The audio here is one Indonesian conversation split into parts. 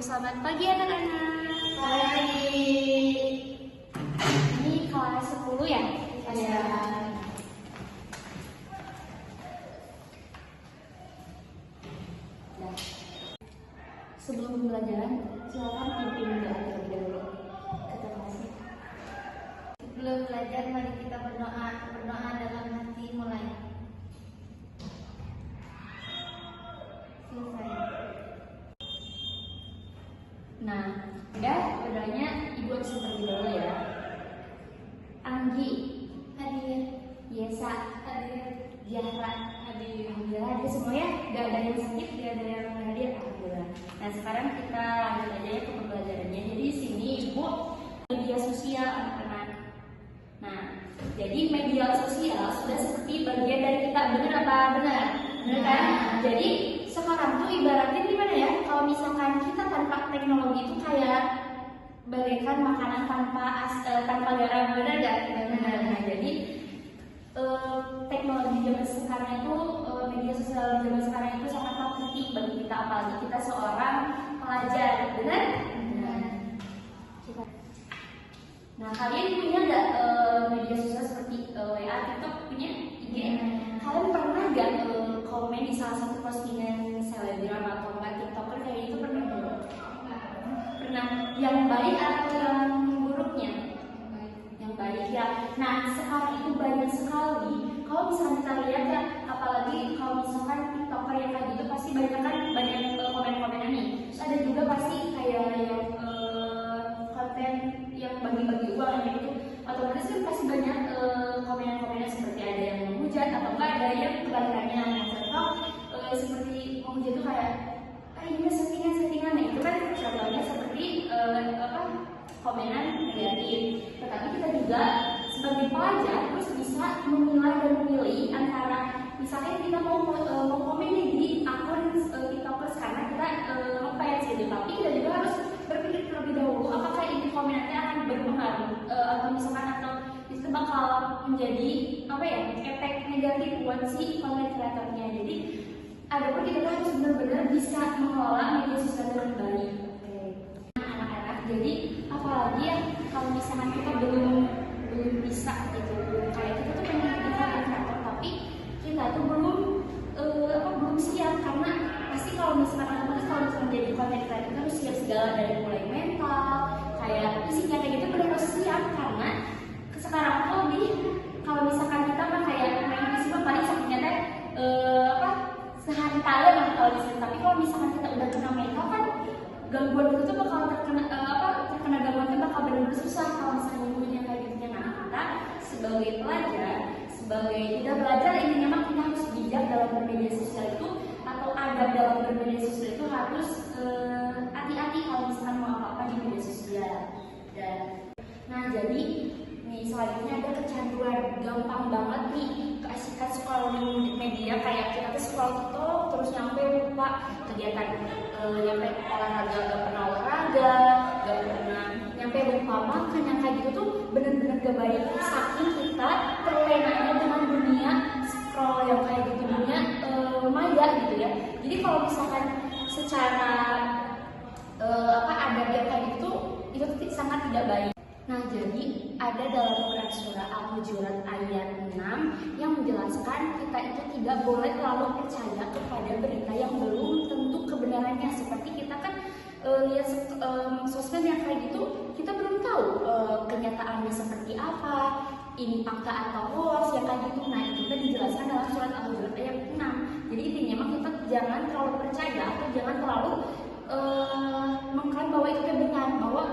Selamat pagi anak-anak. Pagi. Ini kelas 10 ya? Iya. Nah, sebelum pembelajaran, silakan pimpin doa terlebih dahulu. Kata kasih. Sebelum belajar, mari kita berdoa. Berdoa dalam hati mulai. Selesai. Nah, udah berdoanya Ibu harus terlebih dahulu ya. Anggi, Hadir. Yesa, Hadir. Zahra, Alhamdulillah hadir semua ya. Gak ada yang sakit, gak ada yang hadir. Alhamdulillah. Nah, sekarang kita lanjut aja ya ke pembelajarannya. Jadi di sini Ibu media sosial anak-anak. Nah, jadi media sosial sudah seperti bagian dari kita, benar apa benar? Benar kan? Jadi sekarang tuh ibaratnya gimana ya? Kalau misalkan kita tanpa teknologi itu kayak bagaikan makanan tanpa garam, benar nggak? Benar. Nah, jadi teknologi zaman sekarang itu, media sosial zaman sekarang itu sangatlah penting bagi kita, apalagi kita seorang pelajar, benar? Benar. Nah, kalian punya nggak media sosial seperti WA, TikTok, punya IG? Kalian pernah nggak komen di salah satu postingan selebgram atau nggak TikToker kayak itu, pernah nggak? Pernah. Yang baik atau yang buruknya? Yang baik ya. Nah, sekarang itu banyak sekali. Kalau misalkan kita lihat ya, apalagi kalau misalkan TikToker yang kayak gitu pasti banyak komen-komenan nih. Terus ada juga pasti kayak yang konten yang bagi-bagi uang gitu. Otomatis kan pasti banyak komenan-komenan seperti ada yang menghujat atau enggak ada yang kebalikannya. Nah, contoh seperti menghujat itu kayak ini settingan. Nah, itu kan contohnya seperti komenan negatif. Tetapi kita juga sebagai pelajar terus bisa memilah dan memilih antara misalnya kita mau komen nih di akun TikTokers karena kita ngefans gitu, tapi kita juga harus berpikir terlebih dahulu apakah ini komenannya akan berpengaruh atau misalkan atau itu bakal menjadi efek negatif buat si konten kreatornya. Jadi adapun kita harus benar-benar bisa mengelola media sosial dengan baik. Anak-anak, jadi apalagi ya kalau misalkan kita belum bisa gitu, kayak kita tuh pengen jadi konten kreator tapi kita tuh belum siap, karena pasti kalau misalkan jadi konten kreator kita harus siap segala, dari mulai mental kayak fisiknya kayak gitu benar harus siap, karena sekarang tuh lebih kalau misalkan kita mah kayak main fisik paling sakitnya teh sehari kali kalau misalkan, tapi kalau misalkan kita udah kena mental kan gangguan itu tuh bakal terkena gangguan itu bakal benar-benar susah kalau misalnya punya kayak gitu. Nah, kita sebagai pelajar, sebagai tidak belajar, intinya mah kita harus bijak dalam bermedia sosial itu, atau adab dalam bermedia sosial itu harus hati-hati kalau misalkan mau apa-apa di media sosial. Dan nah, jadi nih selanjutnya ada kecanduan, gampang banget nih keasikan scrolling media, kayak kita tuh scroll TikTok terus nyampe lupa kegiatan, nyampe olahraga gak pernah olahraga, gak pernah nyampe lupa makan, yang kayak gitu tuh bener-bener gak baik, saking kita terlenanya dengan dunia scroll yang kayak gitu, dunia maya gitu ya. Jadi kalau misalkan secara adab yang kayak gitu itu sangat tidak baik. Nah, jadi ada dalam Quran surah Al-Hujurat ayat 6 yang menjelaskan kita itu tidak boleh terlalu percaya kepada berita yang belum tentu kebenarannya. Seperti kita kan lihat sosmed yang kayak gitu, kita belum tahu kenyataannya seperti apa, ini fakta atau hoax yang kayak gitu. Nah, itu kan dijelaskan dalam surat Al-Hujurat ayat 6. Jadi intinya memang kita jangan terlalu percaya atau jangan terlalu mengklaim bahwa itu benar, bahwa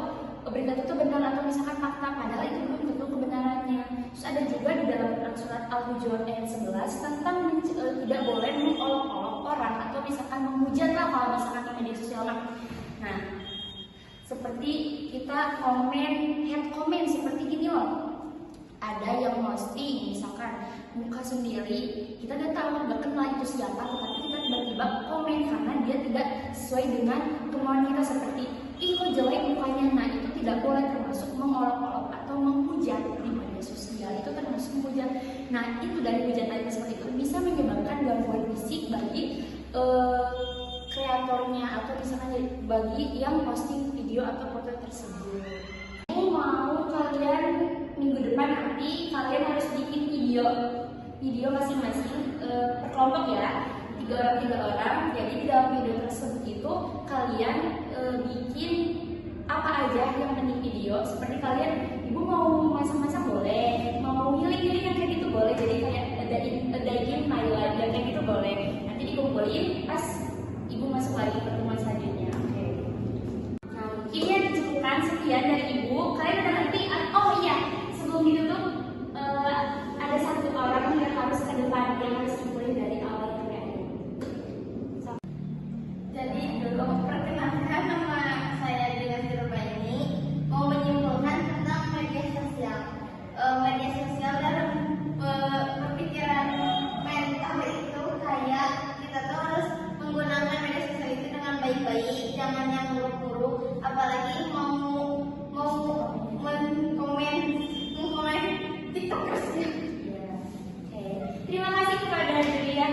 berita itu benar atau misalkan fakta, padahal itu belum tentu kebenarannya. Terus ada juga di dalam surat Al-Hujurat ayat 11 tentang tidak boleh mengolok-olok orang atau misalkan menghujat lah kalau misalkan di media sosial. Nah, seperti kita head comment seperti gini loh. Ada yang posting misalkan muka sendiri, kita udah tahu nggak kenal itu siapa, tetapi kita tiba-tiba komen karena dia tidak sesuai dengan kemauan kita, seperti ih kok jelek mukanya. Nah, itu tidak boleh, termasuk mengolok-olok atau menghujat di media sosial, itu termasuk menghujat. Nah, itu dari hujatan seperti itu bisa menyebabkan gangguan fisik bagi kreator kreatornya atau misalkan bagi yang posting video atau foto tersebut. Ini mau kalian minggu depan nanti kalian harus bikin video masing-masing per kelompok ya, 3 orang. Jadi di dalam video tersebut itu kalian bikin apa aja yang penting video. Seperti kalian, ibu mau masak-masak boleh, mau healing yang kayak gitu boleh. Jadi kayak dayin my life yang kayak gitu boleh. Nanti dikumpulin pas ibu masuk lagi pertemuan selanjutnya. Oke. Nah, mungkin ya dicukupkan sekian dari ibu. Kalian ada nanti, oh iya, sebelum ditutup ada satu orang yang harus ke depan, yang harus dikumpulin dari awal sampai akhir. Jadi dulu perkenalkan, nama saya Dina Sirba ini mau menyimpulkan tentang media sosial. Media sosial dalam berpikiran mental itu kayak kita tuh harus menggunakan media sosial itu dengan baik-baik, jangan yang buruk-buruk, apalagi mau mengkomen tiktokers. Terima kasih kepada Julia.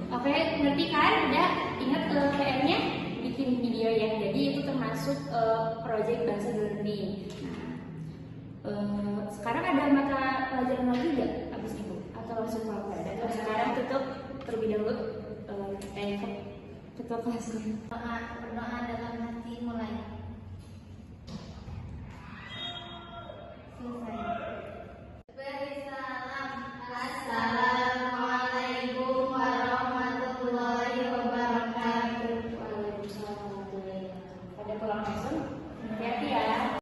Oke, ngerti kan? Udah ingat PR-nya bikin video ya. Jadi itu termasuk project bahasa learning. Nah, sekarang ada mata pelajaran lagi nggak abis itu? Atau langsung keluar? Dan sekarang tutup terlebih dahulu ketua kelasnya. Berdoa dalam hati mulai.